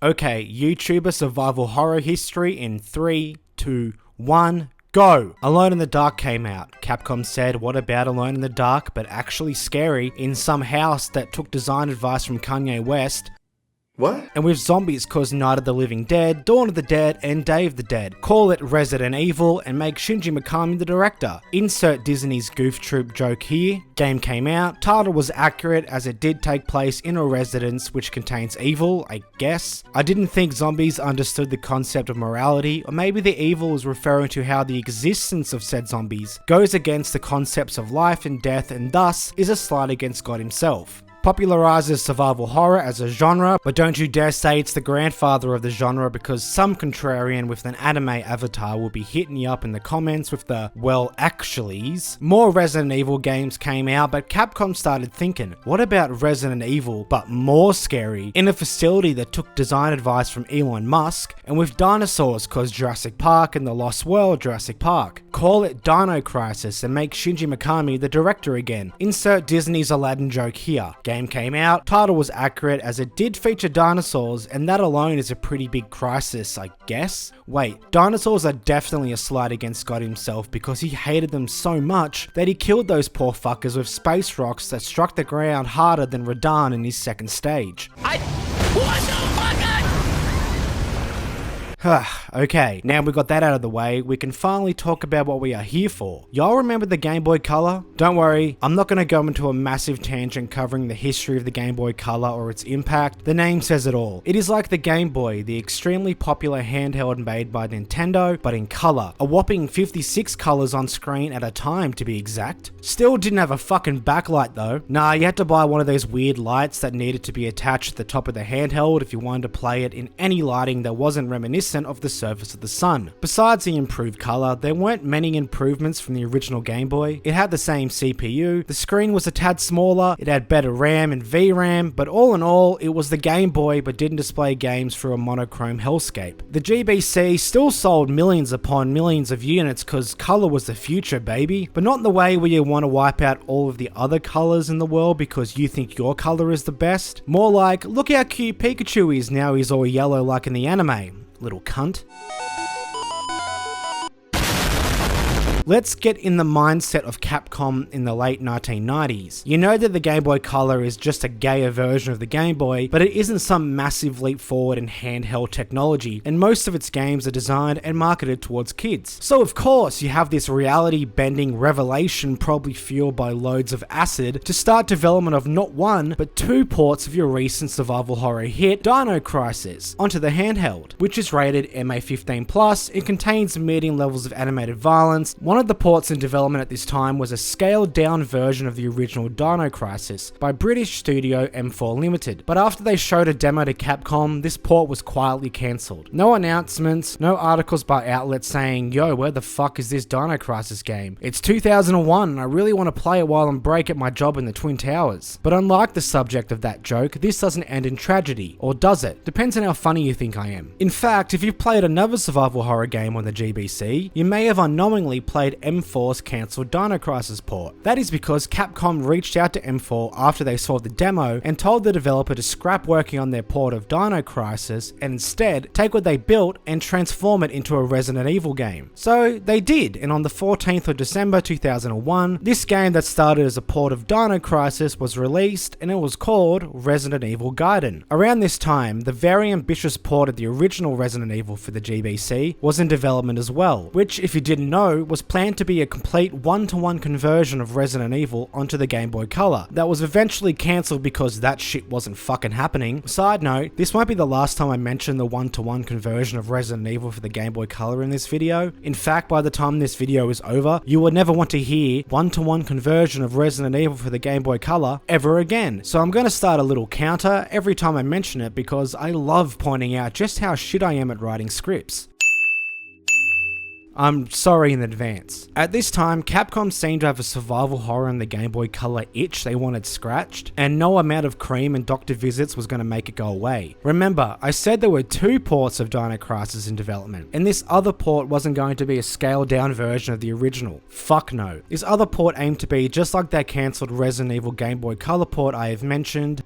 Okay, YouTuber survival horror history in 3, 2, 1, go! Alone in the Dark came out. Capcom said, what about Alone in the Dark, but actually scary, in some house that took design advice from Kanye West. What? And with zombies cause Night of the Living Dead, Dawn of the Dead, and Day of the Dead. Call it Resident Evil and make Shinji Mikami the director. Insert Disney's Goof Troop joke here. Game came out. Title was accurate as it did take place in a residence which contains evil, I guess. I didn't think zombies understood the concept of morality, or maybe the evil is referring to how the existence of said zombies goes against the concepts of life and death and thus is a slight against God himself. Popularizes survival horror as a genre, but don't you dare say it's the grandfather of the genre because some contrarian with an anime avatar will be hitting you up in the comments with the, well, actuallys. More Resident Evil games came out, but Capcom started thinking, what about Resident Evil, but more scary, in a facility that took design advice from Elon Musk, and with dinosaurs cause Jurassic Park and The Lost World Jurassic Park. Call it Dino Crisis and make Shinji Mikami the director again. Insert Disney's Aladdin joke here. Game came out, title was accurate as it did feature dinosaurs, and that alone is a pretty big crisis, I guess. Wait, dinosaurs are definitely a slight against God himself because he hated them so much that he killed those poor fuckers with space rocks that struck the ground harder than Radahn in his second stage. What the fuck? Okay, now we got that out of the way, we can finally talk about what we are here for. Y'all remember the Gameboy Colour? Don't worry, I'm not going to go into a massive tangent covering the history of the Gameboy Colour or its impact. The name says it all. It is like the Game Boy, the extremely popular handheld made by Nintendo, but in colour. A whopping 56 colours on screen at a time to be exact. Still didn't have a fucking backlight though. Nah, you had to buy one of those weird lights that needed to be attached at the top of the handheld if you wanted to play it in any lighting that wasn't reminiscent of the surface of the sun. Besides the improved colour, there weren't many improvements from the original Game Boy. It had the same CPU, the screen was a tad smaller, it had better RAM and VRAM, but all in all, it was the Game Boy but didn't display games through a monochrome hellscape. The GBC still sold millions upon millions of units cause colour was the future, baby, but not in the way where you want to wipe out all of the other colours in the world because you think your colour is the best. More like, look how cute Pikachu is now he's all yellow like in the anime. Little cunt. Let's get in the mindset of Capcom in the late 1990s. You know that the Game Boy Color is just a gayer version of the Game Boy, but it isn't some massive leap forward in handheld technology, and most of its games are designed and marketed towards kids. So of course, you have this reality-bending revelation probably fueled by loads of acid to start development of not one, but two ports of your recent survival horror hit, Dino Crisis, onto the handheld, which is rated MA15+, it contains medium levels of animated violence. One of the ports in development at this time was a scaled down version of the original Dino Crisis by British studio M4 Limited, but after they showed a demo to Capcom, this port was quietly cancelled. No announcements, no articles by outlets saying, yo, where the fuck is this Dino Crisis game? It's 2001 and I really want to play it while on break at my job in the Twin Towers. But unlike the subject of that joke, this doesn't end in tragedy, or does it? Depends on how funny you think I am. In fact, if you've played another survival horror game on the GBC, you may have unknowingly played M4's cancelled Dino Crisis port. That is because Capcom reached out to M4 after they saw the demo and told the developer to scrap working on their port of Dino Crisis and instead take what they built and transform it into a Resident Evil game. So they did, and on the 14th of December 2001, this game that started as a port of Dino Crisis was released and it was called Resident Evil Gaiden. Around this time, the very ambitious port of the original Resident Evil for the GBC was in development as well, which if you didn't know was planned to be a complete one-to-one conversion of Resident Evil onto the Game Boy Color. That was eventually cancelled because that shit wasn't fucking happening. Side note, this won't be the last time I mention the one-to-one conversion of Resident Evil for the Game Boy Color in this video. In fact, by the time this video is over, you will never want to hear one-to-one conversion of Resident Evil for the Game Boy Color ever again. So I'm going to start a little counter every time I mention it because I love pointing out just how shit I am at writing scripts. I'm sorry in advance. At this time, Capcom seemed to have a survival horror in the Game Boy Color itch they wanted scratched, and no amount of cream and doctor visits was going to make it go away. Remember, I said there were two ports of Dino Crisis in development, and this other port wasn't going to be a scaled down version of the original. Fuck no. This other port aimed to be just like that cancelled Resident Evil Game Boy Color port I have mentioned,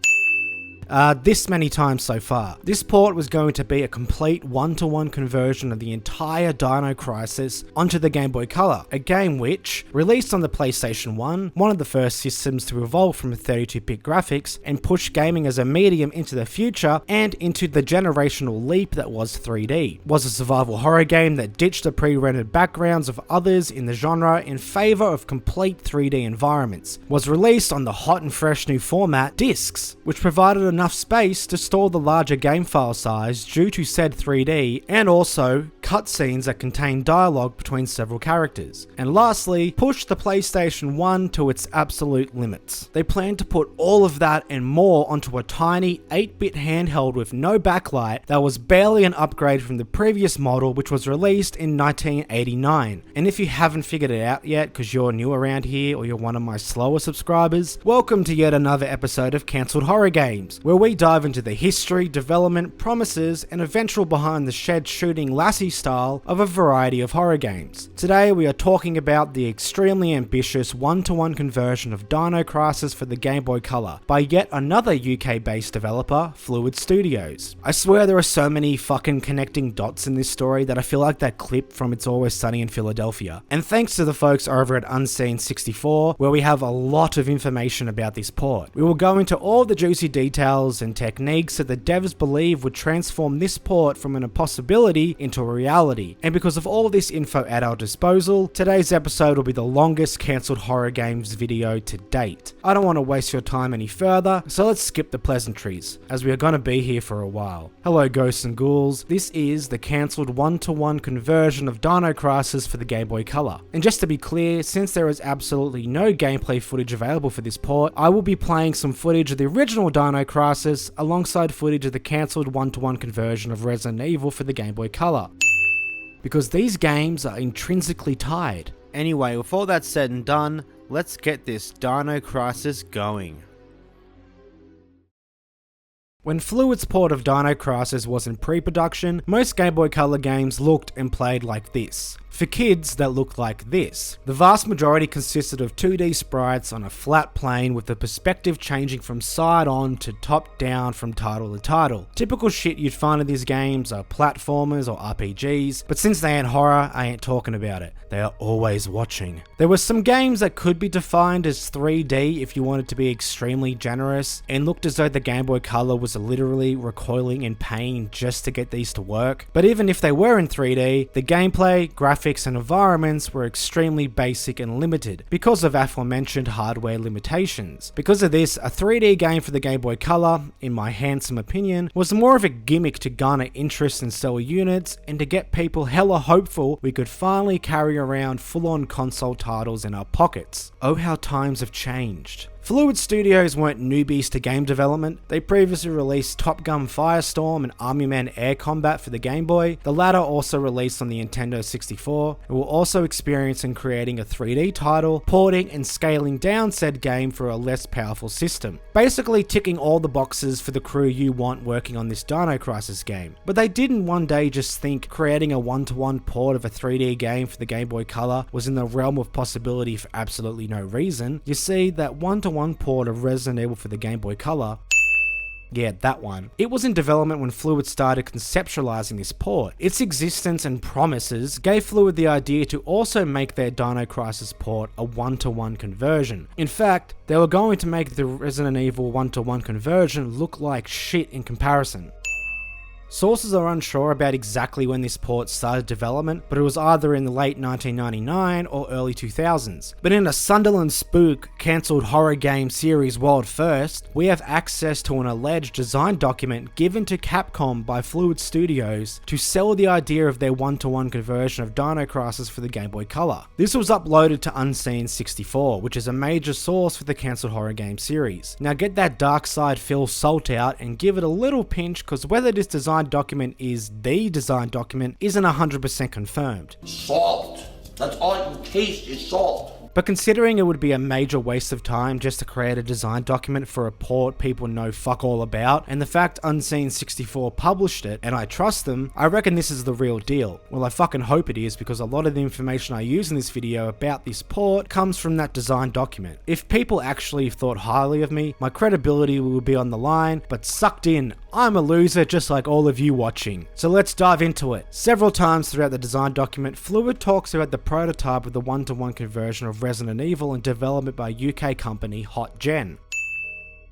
this many times so far. This port was going to be a complete one-to-one conversion of the entire Dino Crisis onto the Game Boy Color, a game which, released on the PlayStation 1, one of the first systems to evolve from 32-bit graphics and push gaming as a medium into the future and into the generational leap that was 3D, was a survival horror game that ditched the pre-rendered backgrounds of others in the genre in favor of complete 3D environments, was released on the hot and fresh new format, discs, which provided enough space to store the larger game file size due to said 3D, and also cutscenes that contain dialogue between several characters. And lastly, pushed the PlayStation 1 to its absolute limits. They planned to put all of that and more onto a tiny 8-bit handheld with no backlight that was barely an upgrade from the previous model, which was released in 1989. And if you haven't figured it out yet because you're new around here or you're one of my slower subscribers, welcome to yet another episode of Cancelled Horror Games, where we dive into the history, development, promises, and eventual behind the shed shooting Lassie style of a variety of horror games. Today we are talking about the extremely ambitious one-to-one conversion of Dino Crisis for the Game Boy Color by yet another UK-based developer, Fluid Studios. I swear there are so many fucking connecting dots in this story that I feel like that clip from It's Always Sunny in Philadelphia. And thanks to the folks over at Unseen64, where we have a lot of information about this port. We will go into all the juicy details and techniques that the devs believe would transform this port from an impossibility into a reality. And because of all this info at our disposal, today's episode will be the longest Cancelled Horror Games video to date. I don't want to waste your time any further, so let's skip the pleasantries, as we are going to be here for a while. Hello ghosts and ghouls, this is the cancelled one-to-one conversion of Dino Crisis for the Game Boy Color. And just to be clear, since there is absolutely no gameplay footage available for this port, I will be playing some footage of the original Dino Crisis alongside footage of the cancelled one-to-one conversion of Resident Evil for the Game Boy Color, because these games are intrinsically tied. Anyway, with all that said and done, let's get this Dino Crisis going. When Fluid's port of Dino Crisis was in pre-production, most Game Boy Color games looked and played like this. For kids, that looked like this. The vast majority consisted of 2D sprites on a flat plane with the perspective changing from side on to top down from title to title. Typical shit you'd find in these games are platformers or RPGs, but since they ain't horror, I ain't talking about it. They are always watching. There were some games that could be defined as 3D if you wanted to be extremely generous, and looked as though the Game Boy Color was literally recoiling in pain just to get these to work. But even if they were in 3D, the gameplay, graphics, and environments were extremely basic and limited because of aforementioned hardware limitations. Because of this, a 3D game for the Game Boy Color, in my handsome opinion, was more of a gimmick to garner interest and sell units, and to get people hella hopeful we could finally carry around full-on console titles in our pockets. Oh, how times have changed. Fluid Studios weren't newbies to game development. They previously released Top Gun Firestorm and Army Man Air Combat for the Game Boy, the latter also released on the Nintendo 64, and were also experienced in creating a 3D title, porting and scaling down said game for a less powerful system. Basically ticking all the boxes for the crew you want working on this Dino Crisis game. But they didn't one day just think creating a one-to-one port of a 3D game for the Game Boy Color was in the realm of possibility for absolutely no reason. You see, that one-to-one port of Resident Evil for the Game Boy Color, yeah, that one. It was in development when Fluid started conceptualizing this port. Its existence and promises gave Fluid the idea to also make their Dino Crisis port a one-to-one conversion. In fact, they were going to make the Resident Evil one-to-one conversion look like shit in comparison. Sources are unsure about exactly when this port started development, but it was either in the late 1999 or early 2000s. But in a SunderlandSpook cancelled horror game series world first, we have access to an alleged design document given to Capcom by Fluid Studios to sell the idea of their one-to-one conversion of Dino Crisis for the Game Boy Color. This was uploaded to Unseen64, which is a major source for the cancelled horror game series. Now get that dark side Phil Salt out and give it a little pinch, because whether this design document is the design document isn't 100% confirmed. Salt. That's all you can taste is salt. But considering it would be a major waste of time just to create a design document for a port people know fuck all about, and the fact Unseen64 published it, and I trust them, I reckon this is the real deal. Well, I fucking hope it is, because a lot of the information I use in this video about this port comes from that design document. If people actually thought highly of me, my credibility will be on the line, but sucked in, I'm a loser just like all of you watching. So let's dive into it. Several times throughout the design document, Fluid talks about the prototype of the one-to-one conversion of Resident Evil and development by UK company HotGen.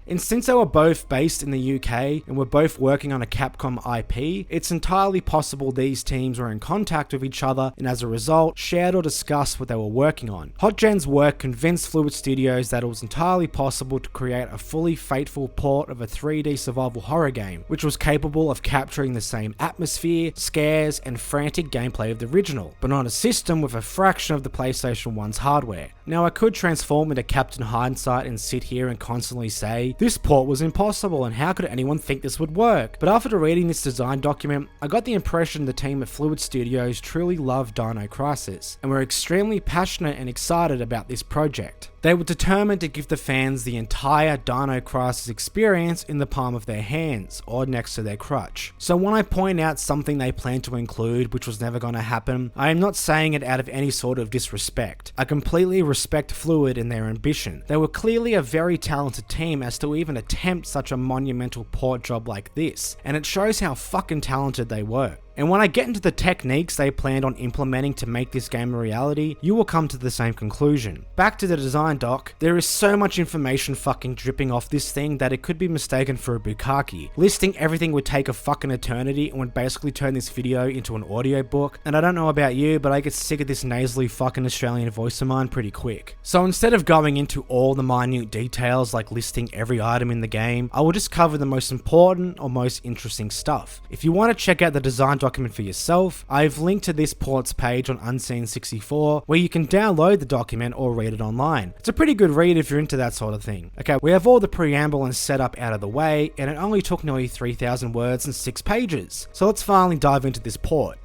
And since they were both based in the UK and were both working on a Capcom IP, it's entirely possible these teams were in contact with each other and as a result, shared or discussed what they were working on. HotGen's work convinced Fluid Studios that it was entirely possible to create a fully faithful port of a 3D survival horror game, which was capable of capturing the same atmosphere, scares, and frantic gameplay of the original, but on a system with a fraction of the PlayStation 1's hardware. Now, I could transform into Captain Hindsight and sit here and constantly say, this port was impossible and how could anyone think this would work? But after reading this design document, I got the impression the team at Fluid Studios truly loved Dino Crisis and were extremely passionate and excited about this project. They were determined to give the fans the entire Dino Crisis experience in the palm of their hands, or next to their crutch. So when I point out something they plan to include which was never going to happen, I am not saying it out of any sort of disrespect. I completely respect Fluid and their ambition. They were clearly a very talented team as to even attempt such a monumental port job like this, and it shows how fucking talented they were. And when I get into the techniques they planned on implementing to make this game a reality, you will come to the same conclusion. Back to the design doc, there is so much information fucking dripping off this thing that it could be mistaken for a bukkake. Listing everything would take a fucking eternity and would basically turn this video into an audiobook, and I don't know about you, but I get sick of this nasally fucking Australian voice of mine pretty quick. So instead of going into all the minute details like listing every item in the game, I will just cover the most important or most interesting stuff. If you want to check out the design document for yourself, I've linked to this ports page on Unseen64 where you can download the document or read it online. It's a pretty good read if you're into that sort of thing. Okay, we have all the preamble and setup out of the way, and it only took nearly 3,000 words and 6 pages. So let's finally dive into this port.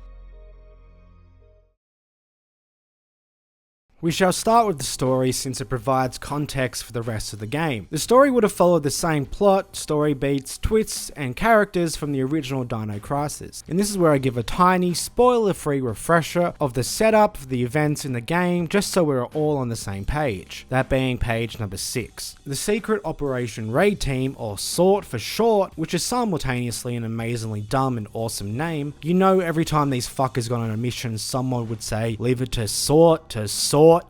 We shall start with the story since it provides context for the rest of the game. The story would have followed the same plot, story beats, twists, and characters from the original Dino Crisis. And this is where I give a tiny, spoiler-free refresher of the setup of the events in the game just so we're all on the same page. That being page number 6. The Secret Operation Raid Team, or SORT for short, which is simultaneously an amazingly dumb and awesome name. You know, every time these fuckers got on a mission, someone would say, leave it to sort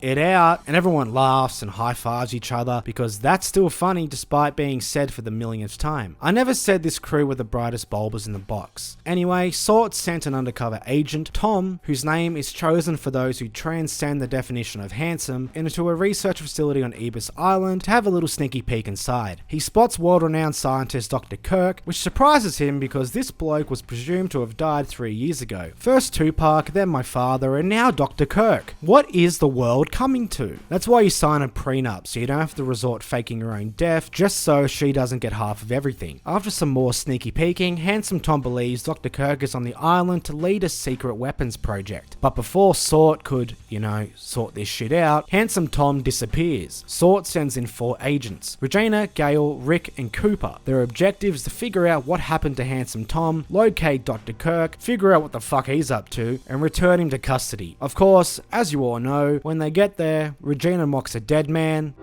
it out, and everyone laughs and high-fives each other because that's still funny despite being said for the millionth time. I never said this crew were the brightest bulbers in the box. Anyway, SORT sent an undercover agent, Tom, whose name is chosen for those who transcend the definition of handsome, into a research facility on Ibis Island to have a little sneaky peek inside. He spots world-renowned scientist Dr. Kirk, which surprises him because this bloke was presumed to have died 3 years ago. First Tupac, then my father, and now Dr. Kirk. What is the world coming to? That's why you sign a prenup, so you don't have to resort faking your own death just so she doesn't get half of everything. After some more sneaky peeking, handsome Tom believes Dr. Kirk is on the island to lead a secret weapons project. But before SORT could, sort this shit out, handsome Tom disappears. SORT sends in 4 agents, Regina, Gale, Rick, and Cooper. Their objective is to figure out what happened to handsome Tom, locate Dr. Kirk, figure out what the fuck he's up to, and return him to custody. Of course, as you all know, when they get there, Regina mocks a dead man.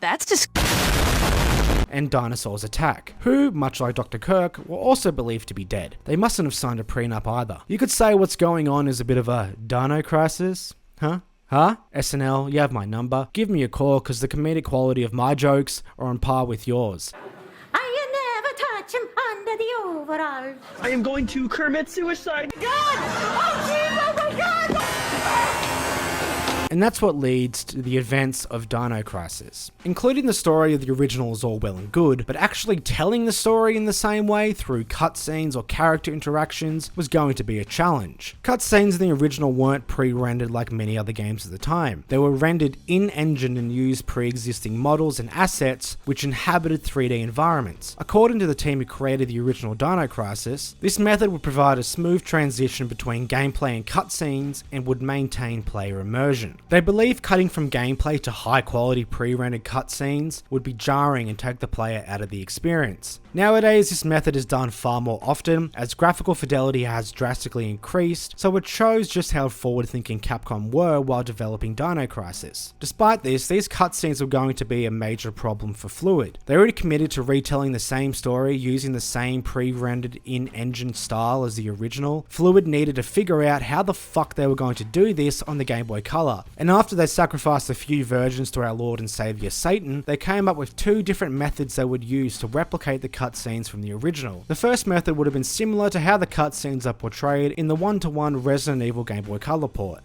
That's just... And dinosaurs attack, who, much like Dr. Kirk, were also believed to be dead. They mustn't have signed a prenup either. You could say what's going on is a bit of a Dino Crisis? Huh? SNL, you have my number. Give me a call because the comedic quality of my jokes are on par with yours. Under the overalls. I am going to commit suicide. God! Oh, jeez! Oh, my God! And that's what leads to the events of Dino Crisis. Including the story of the original is all well and good, but actually telling the story in the same way through cutscenes or character interactions was going to be a challenge. Cutscenes in the original weren't pre-rendered like many other games at the time. They were rendered in-engine and used pre-existing models and assets which inhabited 3D environments. According to the team who created the original Dino Crisis, this method would provide a smooth transition between gameplay and cutscenes and would maintain player immersion. They believe cutting from gameplay to high-quality pre-rendered cutscenes would be jarring and take the player out of the experience. Nowadays, this method is done far more often, as graphical fidelity has drastically increased, so it shows just how forward-thinking Capcom were while developing Dino Crisis. Despite this, these cutscenes were going to be a major problem for Fluid. They already committed to retelling the same story using the same pre-rendered in-engine style as the original. Fluid needed to figure out how the fuck they were going to do this on the Gameboy Colour, and after they sacrificed a few versions to our Lord and Saviour Satan, they came up with two different methods they would use to replicate the cutscenes from the original. The first method would have been similar to how the cutscenes are portrayed in the one-to-one Resident Evil Gameboy Colour port.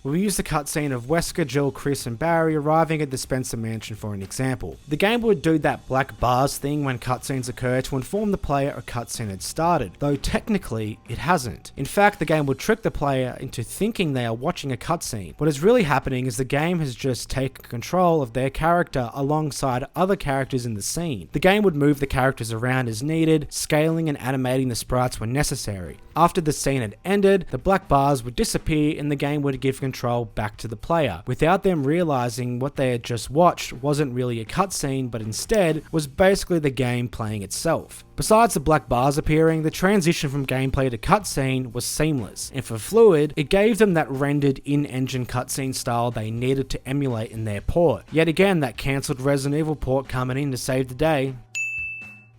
We'll use the cutscene of Wesker, Jill, Chris and Barry arriving at the Spencer mansion for an example. The game would do that black bars thing when cutscenes occur to inform the player a cutscene had started, though technically it hasn't. In fact, the game would trick the player into thinking they are watching a cutscene. What is really happening is the game has just taken control of their character alongside other characters in the scene. The game would move the characters around as needed, scaling and animating the sprites when necessary. After the scene had ended, the black bars would disappear and the game would give control back to the player, without them realizing what they had just watched wasn't really a cutscene, but instead was basically the game playing itself. Besides the black bars appearing, the transition from gameplay to cutscene was seamless, and for Fluid, it gave them that rendered in-engine cutscene style they needed to emulate in their port. Yet again, that cancelled Resident Evil port coming in to save the day.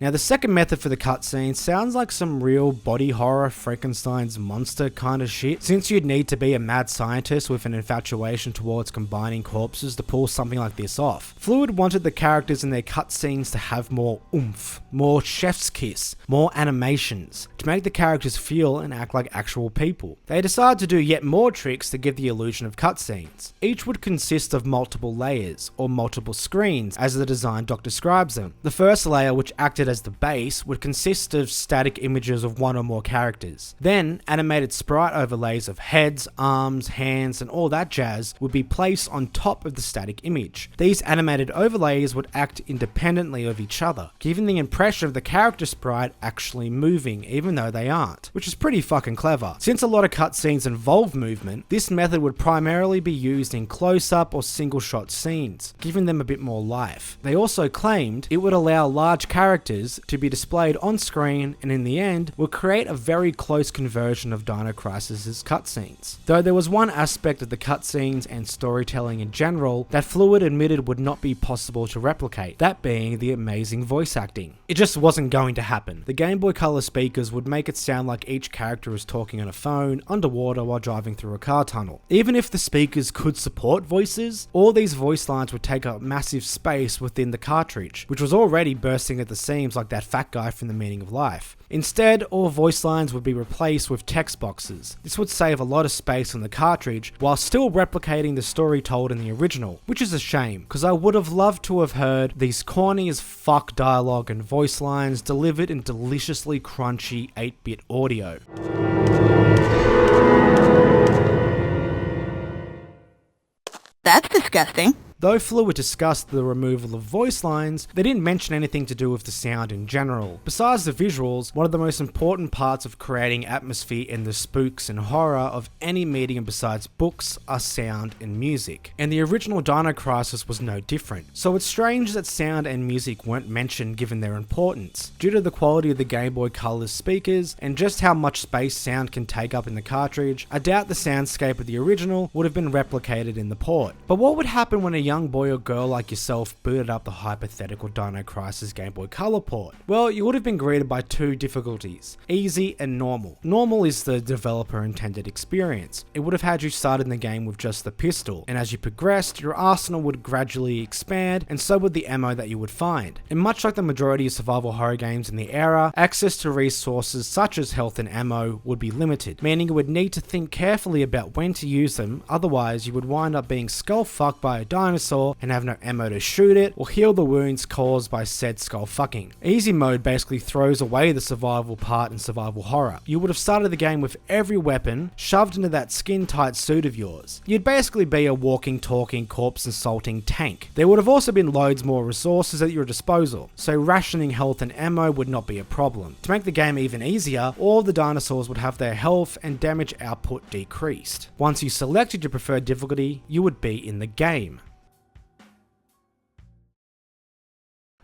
Now the second method for the cutscene sounds like some real body horror Frankenstein's monster kind of shit, since you'd need to be a mad scientist with an infatuation towards combining corpses to pull something like this off. Fluid wanted the characters in their cutscenes to have more oomph, more chef's kiss, more animations, to make the characters feel and act like actual people. They decided to do yet more tricks to give the illusion of cutscenes. Each would consist of multiple layers, or multiple screens, as the design doc describes them. The first layer, which acted as the base, would consist of static images of one or more characters. Then, animated sprite overlays of heads, arms, hands, and all that jazz would be placed on top of the static image. These animated overlays would act independently of each other, giving the impression of the character sprite actually moving, even though they aren't, which is pretty fucking clever. Since a lot of cutscenes involve movement, this method would primarily be used in close-up or single-shot scenes, giving them a bit more life. They also claimed it would allow large characters to be displayed on screen, and in the end will create a very close conversion of Dino Crisis' cutscenes. Though there was one aspect of the cutscenes and storytelling in general that Fluid admitted would not be possible to replicate, that being the amazing voice acting. It just wasn't going to happen. The Gameboy Colour speakers would make it sound like each character was talking on a phone underwater while driving through a car tunnel. Even if the speakers could support voices, all these voice lines would take up massive space within the cartridge, which was already bursting at the seams like that fat guy from The Meaning of Life. Instead, all voice lines would be replaced with text boxes. This would save a lot of space on the cartridge while still replicating the story told in the original, which is a shame, because I would have loved to have heard these corny as fuck dialogue and voice lines delivered in deliciously crunchy 8-bit audio. That's disgusting. Though Fluid discussed the removal of voice lines, they didn't mention anything to do with the sound in general. Besides the visuals, one of the most important parts of creating atmosphere in the spooks and horror of any medium besides books are sound and music. And the original Dino Crisis was no different. So it's strange that sound and music weren't mentioned given their importance. Due to the quality of the Gameboy Colour's speakers and just how much space sound can take up in the cartridge, I doubt the soundscape of the original would have been replicated in the port. But what would happen when a young boy or girl like yourself booted up the hypothetical Dino Crisis Game Boy Color port? Well, you would have been greeted by two difficulties, easy and normal. Normal is the developer intended experience. It would have had you start in the game with just the pistol, and as you progressed, your arsenal would gradually expand, and so would the ammo that you would find. And much like the majority of survival horror games in the era, access to resources such as health and ammo would be limited, meaning you would need to think carefully about when to use them, otherwise you would wind up being skull fucked by a dinosaur and have no ammo to shoot it or heal the wounds caused by said skull fucking. Easy mode basically throws away the survival part in survival horror. You would have started the game with every weapon shoved into that skin tight suit of yours. You'd basically be a walking, talking, corpse insulting tank. There would have also been loads more resources at your disposal, so rationing health and ammo would not be a problem. To make the game even easier, all the dinosaurs would have their health and damage output decreased. Once you selected your preferred difficulty, you would be in the game.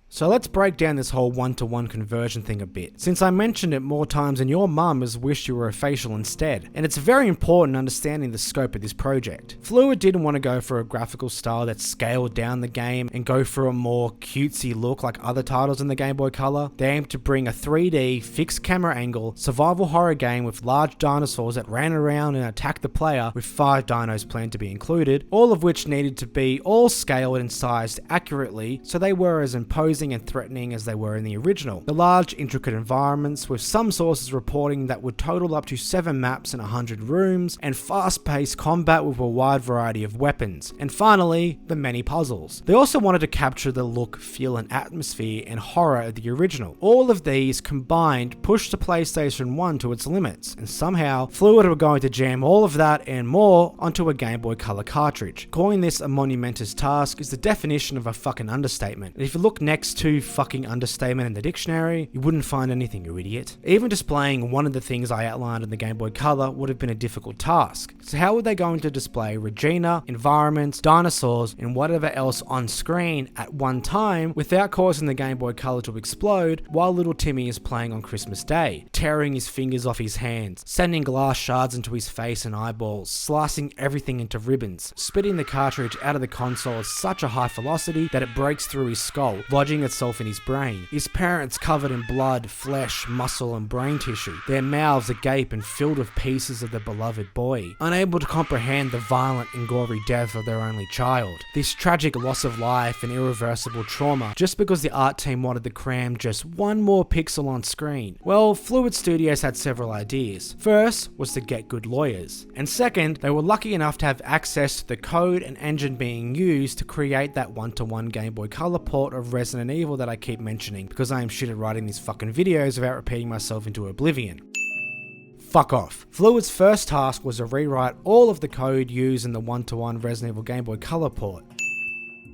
So let's break down this whole one-to-one conversion thing a bit, since I mentioned it more times than your mum has wished you were a facial instead, and it's very important understanding the scope of this project. Fluid didn't want to go for a graphical style that scaled down the game and go for a more cutesy look like other titles in the Game Boy Color. They aimed to bring a 3D, fixed camera angle, survival horror game with large dinosaurs that ran around and attacked the player with 5 dinos planned to be included, all of which needed to be all scaled and sized accurately so they were as imposing and threatening as they were in the original. The large, intricate environments, with some sources reporting that would total up to 7 maps and 100 rooms, and fast-paced combat with a wide variety of weapons. And finally, the many puzzles. They also wanted to capture the look, feel, and atmosphere and horror of the original. All of these combined pushed the PlayStation 1 to its limits, and somehow Fluid were going to jam all of that and more onto a Game Boy Color cartridge. Calling this a monumentous task is the definition of a fucking understatement. And if you look next to fucking understatement in the dictionary, you wouldn't find anything, you idiot. Even displaying one of the things I outlined in the Game Boy Color would have been a difficult task. So how were they going to display Regina, environments, dinosaurs, and whatever else on screen at one time without causing the Game Boy Color to explode while little Timmy is playing on Christmas Day, tearing his fingers off his hands, sending glass shards into his face and eyeballs, slicing everything into ribbons, spitting the cartridge out of the console at such a high velocity that it breaks through his skull, lodging itself in his brain. His parents covered in blood, flesh, muscle, and brain tissue, their mouths agape and filled with pieces of their beloved boy, unable to comprehend the violent and gory death of their only child. This tragic loss of life and irreversible trauma just because the art team wanted to cram just one more pixel on screen. Well, Fluid Studios had several ideas. First was to get good lawyers, and second, they were lucky enough to have access to the code and engine being used to create that one-to-one Game Boy Color port of Resident Evil that I keep mentioning because I am shit at writing these fucking videos without repeating myself into oblivion. Fuck off. Fluid's first task was to rewrite all of the code used in the one-to-one Resident Evil Game Boy Color port.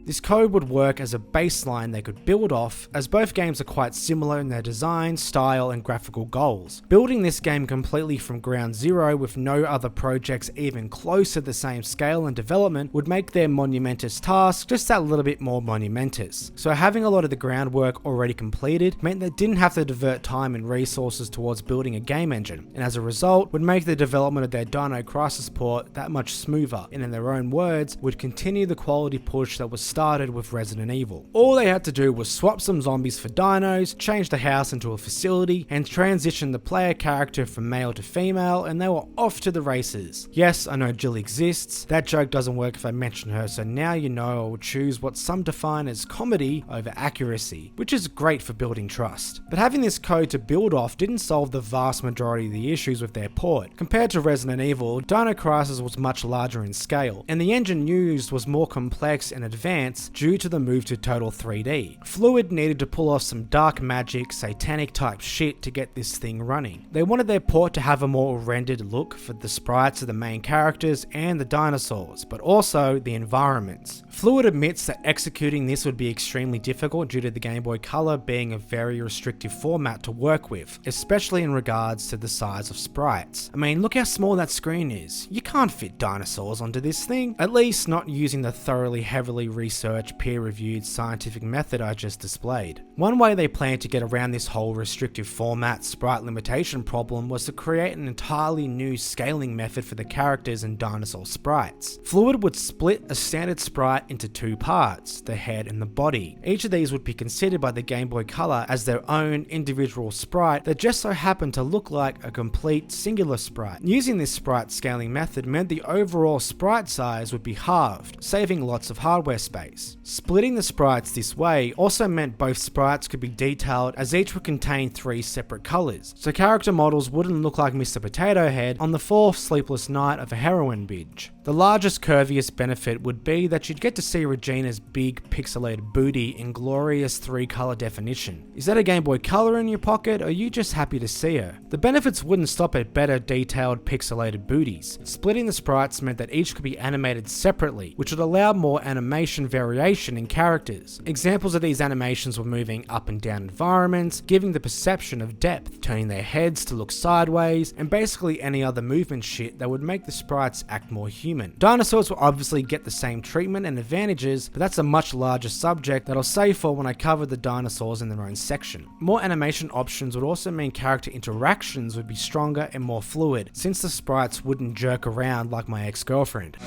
This code would work as a baseline they could build off, as both games are quite similar in their design, style, and graphical goals. Building this game completely from ground zero with no other projects even close to the same scale and development would make their monumentous task just that little bit more monumentous. So having a lot of the groundwork already completed meant they didn't have to divert time and resources towards building a game engine, and as a result would make the development of their Dino Crisis port that much smoother, and in their own words, would continue the quality push that was started with Resident Evil. All they had to do was swap some zombies for dinos, change the house into a facility, and transition the player character from male to female, and they were off to the races. Yes, I know Jill exists. That joke doesn't work if I mention her, so now you know I will choose what some define as comedy over accuracy, which is great for building trust. But having this code to build off didn't solve the vast majority of the issues with their port. Compared to Resident Evil, Dino Crisis was much larger in scale, and the engine used was more complex and advanced due to the move to total 3D. Fluid needed to pull off some dark magic, satanic type shit to get this thing running. They wanted their port to have a more rendered look for the sprites of the main characters and the dinosaurs, but also the environments. Fluid admits that executing this would be extremely difficult due to the Game Boy Color being a very restrictive format to work with, especially in regards to the size of sprites. I mean, look how small that screen is. You can't fit dinosaurs onto this thing, at least not using the thoroughly heavily research, peer-reviewed scientific method I just displayed. One way they planned to get around this whole restrictive format sprite limitation problem was to create an entirely new scaling method for the characters and dinosaur sprites. Fluid would split a standard sprite into two parts, the head and the body. Each of these would be considered by the Game Boy Color as their own individual sprite that just so happened to look like a complete singular sprite. Using this sprite scaling method meant the overall sprite size would be halved, saving lots of hardware space. Splitting the sprites this way also meant both sprites could be detailed, as each would contain 3 separate colors, so character models wouldn't look like Mr. Potato Head on the 4th sleepless night of a heroin binge. The largest curviest benefit would be that you'd get to see Regina's big pixelated booty in glorious 3-color definition. Is that a Game Boy Color in your pocket, or are you just happy to see her? The benefits wouldn't stop at better detailed pixelated booties. Splitting the sprites meant that each could be animated separately, which would allow more animation variation in characters. Examples of these animations were moving up and down environments, giving the perception of depth, turning their heads to look sideways, and basically any other movement shit that would make the sprites act more human. Dinosaurs will obviously get the same treatment and advantages, but that's a much larger subject that I'll save for when I cover the dinosaurs in their own section. More animation options would also mean character interactions would be stronger and more fluid, since the sprites wouldn't jerk around like my ex-girlfriend.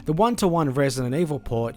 The 1-to-1 Resident Evil port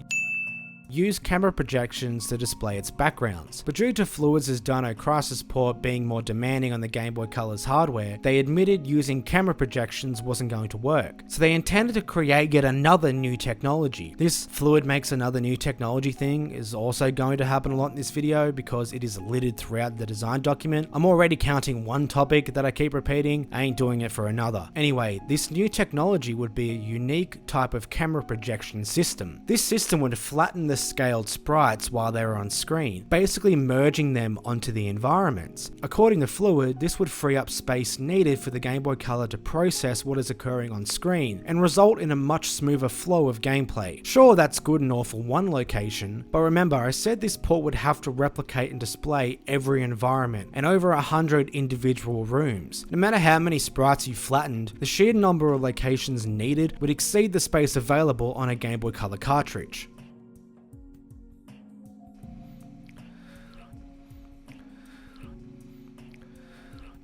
used camera projections to display its backgrounds, but due to Fluid's Dino Crisis port being more demanding on the Game Boy Color's hardware, they admitted using camera projections wasn't going to work, so they intended to create yet another new technology. This Fluid makes another new technology thing is also going to happen a lot in this video because it is littered throughout the design document. I'm already counting one topic that I keep repeating, I ain't doing it for another. Anyway, this new technology would be a unique type of camera projection system. This system would flatten the scaled sprites while they were on screen, basically merging them onto the environments. According to Fluid, this would free up space needed for the Game Boy Color to process what is occurring on screen and result in a much smoother flow of gameplay. Sure, that's good and all for one location, but remember I said this port would have to replicate and display every environment and over 100 individual rooms. No matter how many sprites you flattened, the sheer number of locations needed would exceed the space available on a Game Boy Color cartridge.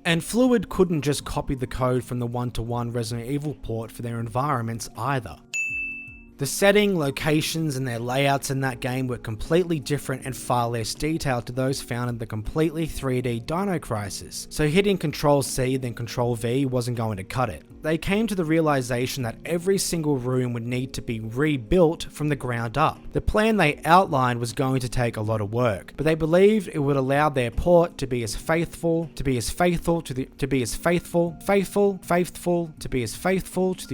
And Fluid couldn't just copy the code from the 1-to-1 Resident Evil port for their environments either. The setting, locations, and their layouts in that game were completely different and far less detailed to those found in the completely 3D Dino Crisis, so hitting Ctrl-C then Ctrl-V wasn't going to cut it. They came to the realization that every single room would need to be rebuilt from the ground up. The plan they outlined was going to take a lot of work, but they believed it would allow their port to be as faithful to the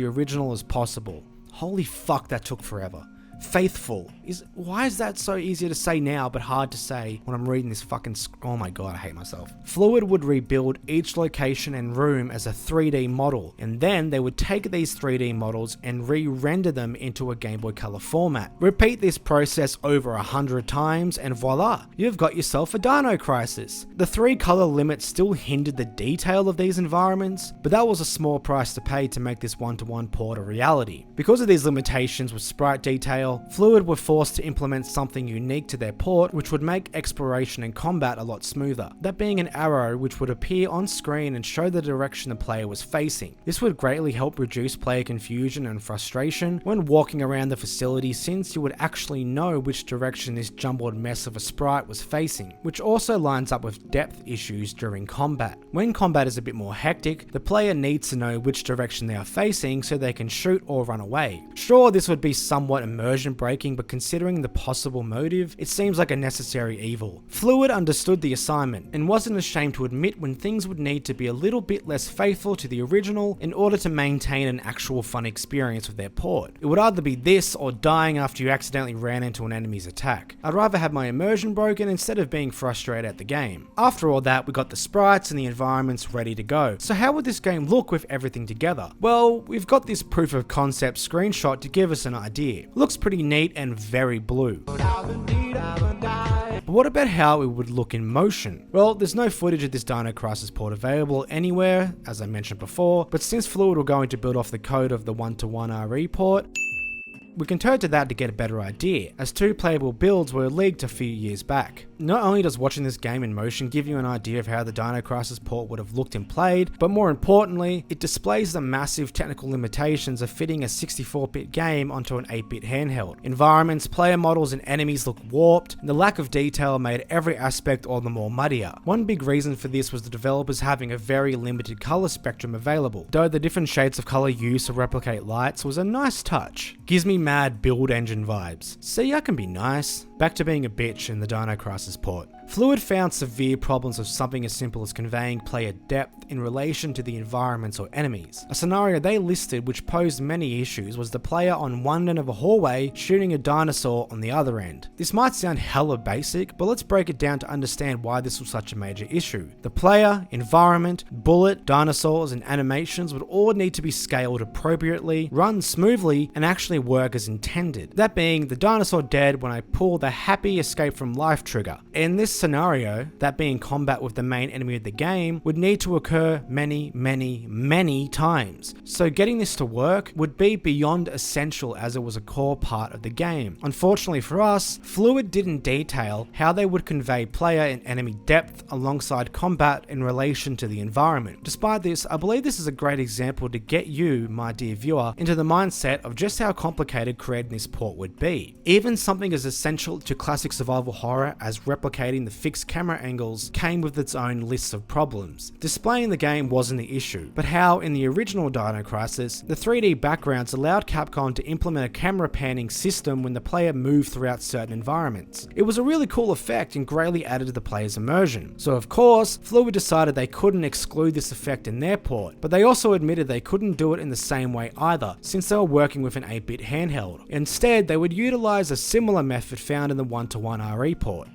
original as possible. Holy fuck, that took forever. Faithful. Why is that so easy to say now but hard to say when I'm reading this fucking oh my god, I hate myself. Fluid would rebuild each location and room as a 3D model, and then they would take these 3D models and re-render them into a Game Boy Color format. Repeat this process over 100 times and voila, you've got yourself a Dino Crisis. The 3-color limit still hindered the detail of these environments, but that was a small price to pay to make this 1-to-1 port a reality. Because of these limitations with sprite detail, Fluid were forced to implement something unique to their port, which would make exploration and combat a lot smoother. That being an arrow which would appear on screen and show the direction the player was facing. This would greatly help reduce player confusion and frustration when walking around the facility, since you would actually know which direction this jumbled mess of a sprite was facing, which also lines up with depth issues during combat. When combat is a bit more hectic, the player needs to know which direction they are facing so they can shoot or run away. Sure, this would be somewhat immersion breaking, but considering the possible motive, it seems like a necessary evil. Fluid understood the assignment and wasn't ashamed to admit when things would need to be a little bit less faithful to the original in order to maintain an actual fun experience with their port. It would either be this or dying after you accidentally ran into an enemy's attack. I'd rather have my immersion broken instead of being frustrated at the game. After all that, we got the sprites and the environments ready to go. So how would this game look with everything together? Well, we've got this proof of concept screenshot to give us an idea. Looks pretty neat and very blue. But what about how it would look in motion? Well, there's no footage of this Dino Crisis port available anywhere, as I mentioned before, but since Fluid were going to build off the code of the 1:1 RE port, we can turn to that to get a better idea, as 2 playable builds were leaked a few years back. Not only does watching this game in motion give you an idea of how the Dino Crisis port would have looked and played, but more importantly, it displays the massive technical limitations of fitting a 64-bit game onto an 8-bit handheld. Environments, player models, and enemies look warped, and the lack of detail made every aspect all the more muddier. One big reason for this was the developers having a very limited color spectrum available, though the different shades of color used to replicate lights was a nice touch. Gives me mad build engine vibes. See, I can be nice. Back to being a bitch in the Dino Crisis port. Fluid found severe problems of something as simple as conveying player depth in relation to the environments or enemies. A scenario they listed which posed many issues was the player on one end of a hallway shooting a dinosaur on the other end. This might sound hella basic, but let's break it down to understand why this was such a major issue. The player, environment, bullet, dinosaurs, and animations would all need to be scaled appropriately, run smoothly, and actually work as intended. That being, the dinosaur dead when I pull the happy escape from life trigger. In this scenario, that being combat with the main enemy of the game, would need to occur many times. So getting this to work would be beyond essential as it was a core part of the game. Unfortunately for us, Fluid didn't detail how they would convey player and enemy depth alongside combat in relation to the environment. Despite this, I believe this is a great example to get you, my dear viewer, into the mindset of just how complicated creating this port would be. Even something as essential to classic survival horror as replicating the fixed camera angles came with its own lists of problems. Displaying the game wasn't the issue, but how in the original Dino Crisis, the 3D backgrounds allowed Capcom to implement a camera panning system when the player moved throughout certain environments. It was a really cool effect and greatly added to the player's immersion. So of course, Fluid decided they couldn't exclude this effect in their port, but they also admitted they couldn't do it in the same way either, since they were working with an 8-bit handheld. Instead, they would utilize a similar method found in the 1:1 RE port.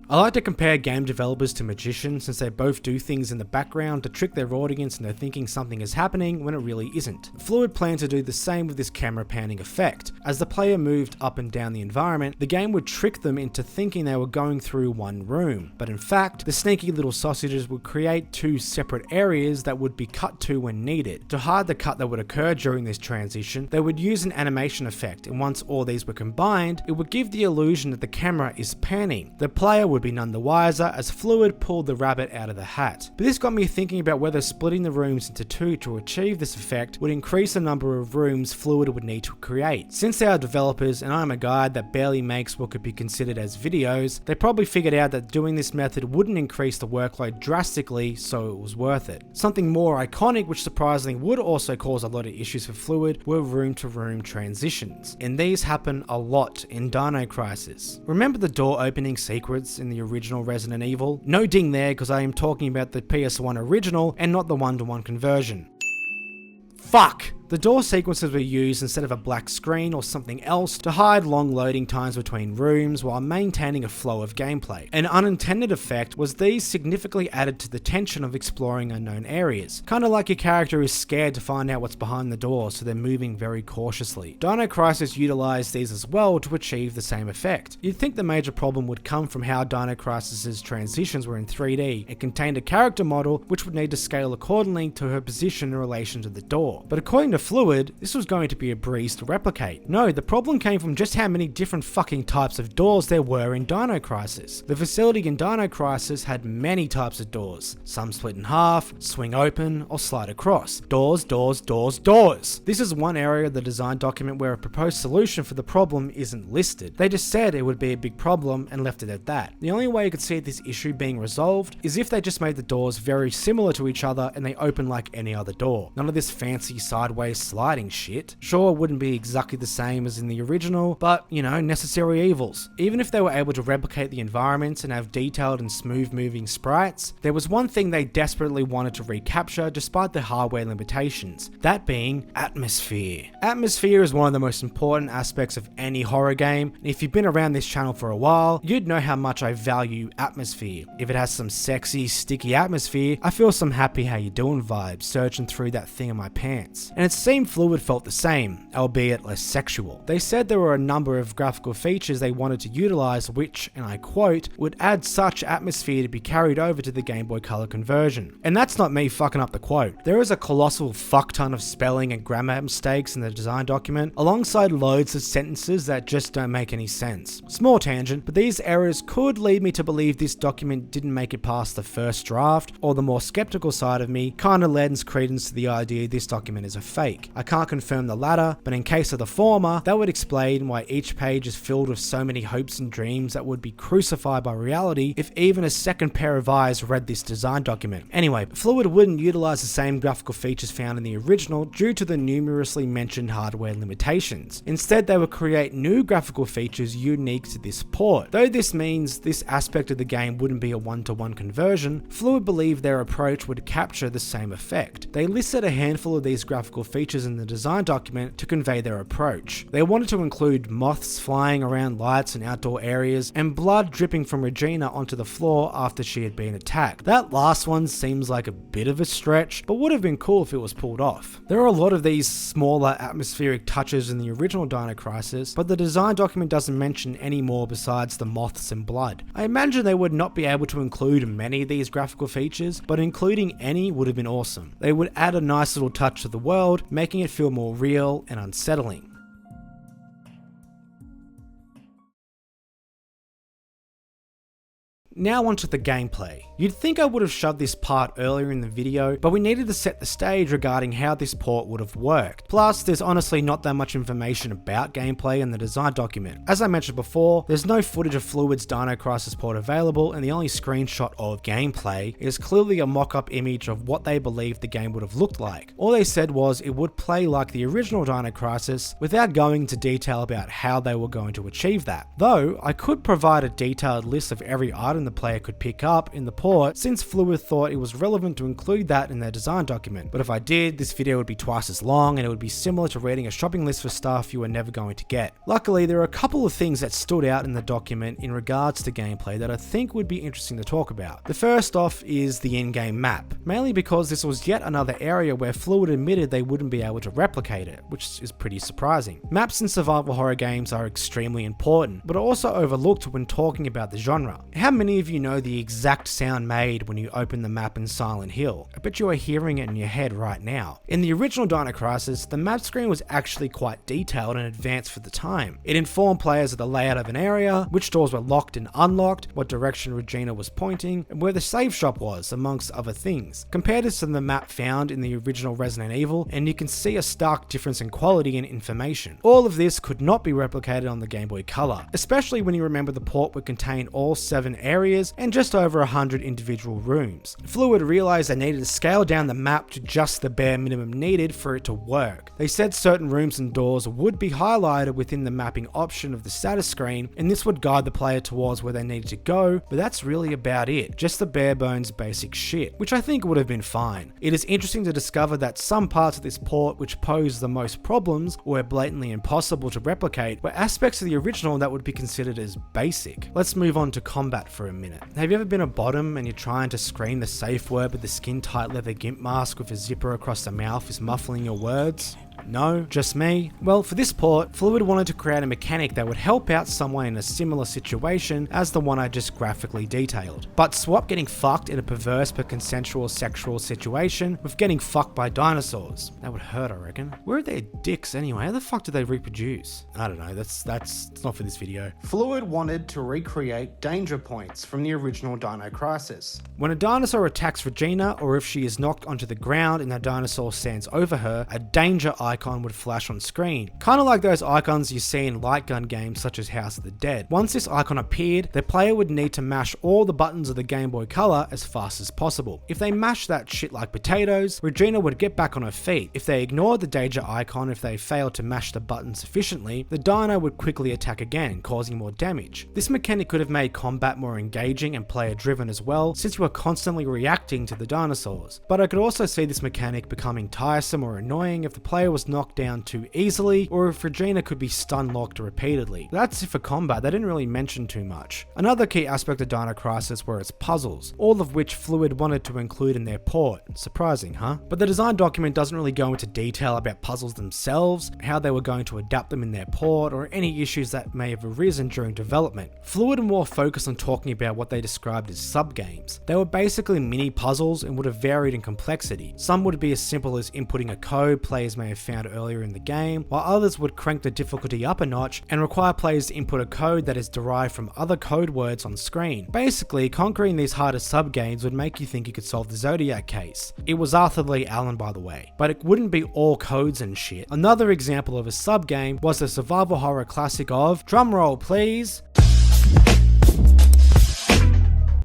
I like to compare game developers to magicians since they both do things in the background to trick their audience into thinking something is happening when it really isn't. Fluid planned to do the same with this camera panning effect. As the player moved up and down the environment, the game would trick them into thinking they were going through one room, but in fact, the sneaky little sausages would create 2 separate areas that would be cut to when needed. To hide the cut that would occur during this transition, they would use an animation effect, and once all these were combined, it would give the illusion that the camera is panning. The player would be none the wiser as Fluid pulled the rabbit out of the hat. But this got me thinking about whether splitting the rooms into 2 to achieve this effect would increase the number of rooms Fluid would need to create. Since they are developers and I'm a guy that barely makes what could be considered as videos, they probably figured out that doing this method wouldn't increase the workload drastically, so it was worth it. Something more iconic, which surprisingly would also cause a lot of issues for Fluid, were room-to-room transitions, and these happen a lot in Dino Crisis. Remember the door opening sequence in the original Resident Evil? No ding there, because I am talking about the PS1 original and not the 1:1 conversion. Fuck! The door sequences were used instead of a black screen or something else to hide long loading times between rooms while maintaining a flow of gameplay. An unintended effect was these significantly added to the tension of exploring unknown areas. Kinda like your character is scared to find out what's behind the door, so they're moving very cautiously. Dino Crisis utilized these as well to achieve the same effect. You'd think the major problem would come from how Dino Crisis's transitions were in 3D. It contained a character model which would need to scale accordingly to her position in relation to the door. But according to Fluid, this was going to be a breeze to replicate. No, the problem came from just how many different fucking types of doors there were in Dino Crisis. The facility in Dino Crisis had many types of doors. Some split in half, swing open, or slide across. Doors. This is one area of the design document where a proposed solution for the problem isn't listed. They just said it would be a big problem and left it at that. The only way you could see this issue being resolved is if they just made the doors very similar to each other and they open like any other door. None of this fancy sideways sliding shit. Sure, it wouldn't be exactly the same as in the original, but, you know, necessary evils. Even if they were able to replicate the environments and have detailed and smooth moving sprites, there was one thing they desperately wanted to recapture despite the hardware limitations, that being atmosphere. Atmosphere is one of the most important aspects of any horror game, and if you've been around this channel for a while, you'd know how much I value atmosphere. If it has some sexy, sticky atmosphere, I feel some happy how you doing vibes surging through that thing in my pants. And it's seemed Fluid felt the same, albeit less sexual. They said there were a number of graphical features they wanted to utilize which, and I quote, would add such atmosphere to be carried over to the Game Boy Color conversion. And that's not me fucking up the quote. There is a colossal fuck ton of spelling and grammar mistakes in the design document, alongside loads of sentences that just don't make any sense. Small tangent, but these errors could lead me to believe this document didn't make it past the first draft, or the more skeptical side of me kinda lends credence to the idea this document is a fake. I can't confirm the latter, but in case of the former, that would explain why each page is filled with so many hopes and dreams that would be crucified by reality if even a second pair of eyes read this design document. Anyway, Fluid wouldn't utilize the same graphical features found in the original due to the numerously mentioned hardware limitations. Instead, they would create new graphical features unique to this port. Though this means this aspect of the game wouldn't be a one-to-one conversion, Fluid believed their approach would capture the same effect. They listed a handful of these graphical features in the design document to convey their approach. They wanted to include moths flying around lights and outdoor areas, and blood dripping from Regina onto the floor after she had been attacked. That last one seems like a bit of a stretch, but would have been cool if it was pulled off. There are a lot of these smaller atmospheric touches in the original Dino Crisis, but the design document doesn't mention any more besides the moths and blood. I imagine they would not be able to include many of these graphical features, but including any would have been awesome. They would add a nice little touch to the world, making it feel more real and unsettling. Now onto the gameplay. You'd think I would have shoved this part earlier in the video, but we needed to set the stage regarding how this port would have worked. Plus, there's honestly not that much information about gameplay in the design document. As I mentioned before, there's no footage of Fluid's Dino Crisis port available, and the only screenshot of gameplay is clearly a mock-up image of what they believed the game would have looked like. All they said was it would play like the original Dino Crisis, without going into detail about how they were going to achieve that. Though, I could provide a detailed list of every item the player could pick up in the port, since Fluid thought it was relevant to include that in their design document. But if I did, this video would be twice as long and it would be similar to reading a shopping list for stuff you were never going to get. Luckily, there are a couple of things that stood out in the document in regards to gameplay that I think would be interesting to talk about. The first off is the in-game map, mainly because this was yet another area where Fluid admitted they wouldn't be able to replicate it, which is pretty surprising. Maps in survival horror games are extremely important, but are also overlooked when talking about the genre. How many of you know the exact sound made when you open the map in Silent Hill? I bet you are hearing it in your head right now. In the original Dino Crisis, the map screen was actually quite detailed and advanced for the time. It informed players of the layout of an area, which doors were locked and unlocked, what direction Regina was pointing, and where the save shop was, amongst other things. Compare this to the map found in the original Resident Evil, and you can see a stark difference in quality and information. All of this could not be replicated on the Game Boy Color, especially when you remember the port would contain all 7 areas and just over 100 individual rooms. Fluid realized they needed to scale down the map to just the bare minimum needed for it to work. They said certain rooms and doors would be highlighted within the mapping option of the status screen, and this would guide the player towards where they needed to go, but that's really about it. Just the bare bones basic shit, which I think would have been fine. It is interesting to discover that some parts of this port which pose the most problems or were blatantly impossible to replicate were aspects of the original that would be considered as basic. Let's move on to combat for a minute. Have you ever been a bottom and you're trying to scream the safe word but the skin tight leather gimp mask with a zipper across the mouth is muffling your words? No? Just me? Well, for this port, Fluid wanted to create a mechanic that would help out someone in a similar situation as the one I just graphically detailed. But swap getting fucked in a perverse but consensual sexual situation with getting fucked by dinosaurs. That would hurt, I reckon. Where are their dicks anyway? How the fuck do they reproduce? I don't know, that's not for this video. Fluid wanted to recreate danger points from the original Dino Crisis. When a dinosaur attacks Regina, or if she is knocked onto the ground and the dinosaur stands over her, a danger icon would flash on screen, kind of like those icons you see in light gun games such as House of the Dead. Once this icon appeared, the player would need to mash all the buttons of the Game Boy Color as fast as possible. If they mashed that shit like potatoes, Regina would get back on her feet. If they ignored the danger icon, if they failed to mash the button sufficiently, the dino would quickly attack again, causing more damage. This mechanic could have made combat more engaging and player driven as well, since you were constantly reacting to the dinosaurs. But I could also see this mechanic becoming tiresome or annoying if the player was was knocked down too easily, or if Regina could be stun locked repeatedly. That's it for combat, they didn't really mention too much. Another key aspect of Dino Crisis were its puzzles, all of which Fluid wanted to include in their port. Surprising, huh? But the design document doesn't really go into detail about puzzles themselves, how they were going to adapt them in their port, or any issues that may have arisen during development. Fluid were more focused on talking about what they described as sub-games. They were basically mini puzzles and would have varied in complexity. Some would be as simple as inputting a code players may have found earlier in the game, while others would crank the difficulty up a notch and require players to input a code that is derived from other code words on screen. Basically, conquering these harder sub-games would make you think you could solve the Zodiac case. It was Arthur Lee Allen, by the way, but it wouldn't be all codes and shit. Another example of a sub-game was the survival horror classic of, drumroll please,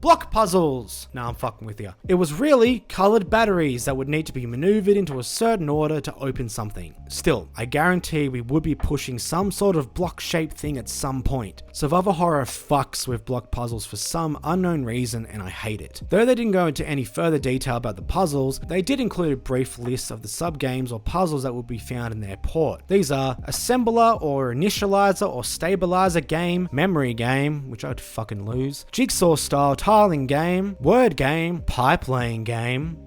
block puzzles. Nah, I'm fucking with you. It was really colored batteries that would need to be maneuvered into a certain order to open something. Still, I guarantee we would be pushing some sort of block-shaped thing at some point. Survival horror fucks with block puzzles for some unknown reason, and I hate it. Though they didn't go into any further detail about the puzzles, they did include a brief list of the sub-games or puzzles that would be found in their port. These are assembler or initializer or stabilizer game, memory game, which I'd fucking lose, jigsaw style tiling game, word game, pipe laying game,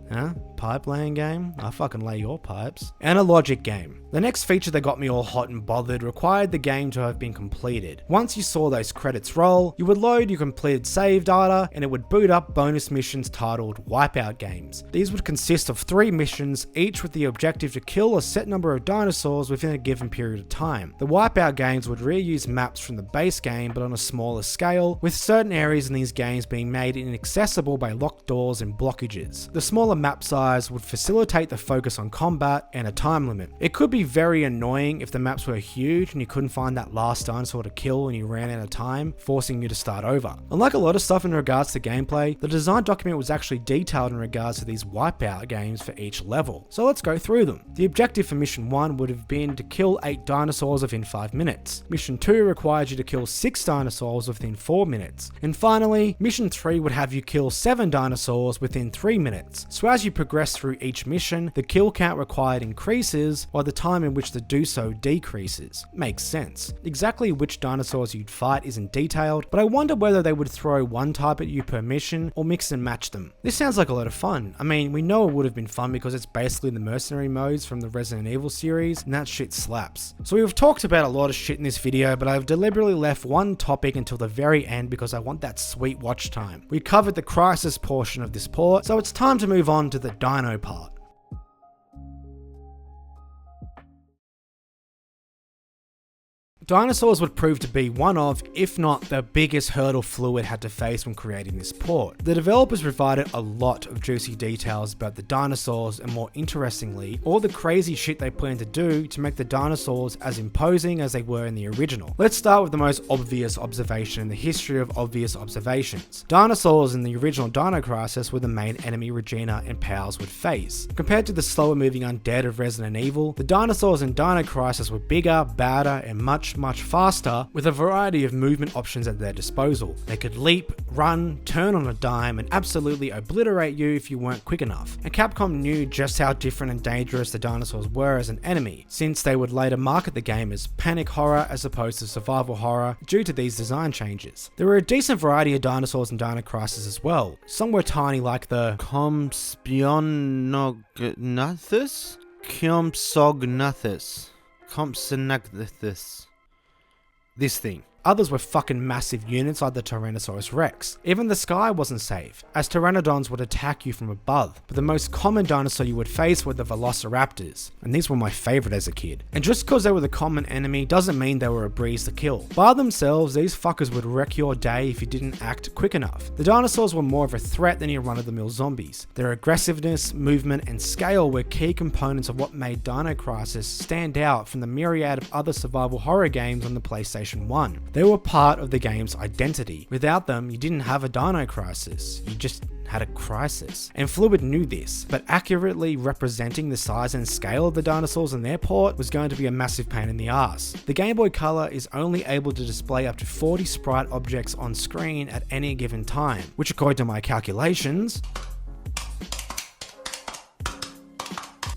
pipe laying game? I fucking lay your pipes. And a logic game. The next feature that got me all hot and bothered required the game to have been completed. Once you saw those credits roll, you would load your completed save data and it would boot up bonus missions titled Wipeout games. These would consist of 3 missions, each with the objective to kill a set number of dinosaurs within a given period of time. The Wipeout games would reuse maps from the base game but on a smaller scale, with certain areas in these games being made inaccessible by locked doors and blockages. The smaller map size would facilitate the focus on combat and a time limit. It could be very annoying if the maps were huge and you couldn't find that last dinosaur to kill and you ran out of time, forcing you to start over. Unlike a lot of stuff in regards to gameplay, the design document was actually detailed in regards to these wipeout games for each level. So let's go through them. The objective for mission 1 would have been to kill 8 dinosaurs within 5 minutes. Mission 2 required you to kill 6 dinosaurs within 4 minutes. And finally, mission 3 would have you kill 7 dinosaurs within 3 minutes. So as you progress through each mission, the kill count required increases while the time in which to do so decreases. Makes sense. Exactly which dinosaurs you'd fight isn't detailed, but I wonder whether they would throw one type at you per mission or mix and match them. This sounds like a lot of fun. I mean, we know it would have been fun because it's basically the mercenary modes from the Resident Evil series, and that shit slaps. So we've talked about a lot of shit in this video, but I've deliberately left one topic until the very end because I want that sweet watch time. We covered the Crisis portion of this port, so it's time to move on to the Dino part. Dinosaurs would prove to be one of, if not the biggest hurdle Fluid had to face when creating this port. The developers provided a lot of juicy details about the dinosaurs and, more interestingly, all the crazy shit they planned to do to make the dinosaurs as imposing as they were in the original. Let's start with the most obvious observation in the history of obvious observations. Dinosaurs in the original Dino Crisis were the main enemy Regina and Powers would face. Compared to the slower moving undead of Resident Evil, the dinosaurs in Dino Crisis were bigger, badder, and much faster, with a variety of movement options at their disposal. They could leap, run, turn on a dime, and absolutely obliterate you if you weren't quick enough. And Capcom knew just how different and dangerous the dinosaurs were as an enemy, since they would later market the game as panic horror as opposed to survival horror due to these design changes. There were a decent variety of dinosaurs in Dino Crisis as well. Some were tiny like the Compsognathus? This thing. Others were fucking massive units like the Tyrannosaurus Rex. Even the sky wasn't safe, as pteranodons would attack you from above, but the most common dinosaur you would face were the velociraptors, and these were my favourite as a kid. And just because they were the common enemy doesn't mean they were a breeze to kill. By themselves, these fuckers would wreck your day if you didn't act quick enough. The dinosaurs were more of a threat than your run-of-the-mill zombies. Their aggressiveness, movement, and scale were key components of what made Dino Crisis stand out from the myriad of other survival horror games on the PlayStation 1. They were part of the game's identity. Without them, you didn't have a Dino Crisis, you just had a crisis. And Fluid knew this, but accurately representing the size and scale of the dinosaurs in their port was going to be a massive pain in the ass. The Gameboy Colour is only able to display up to 40 sprite objects on screen at any given time, which according to my calculations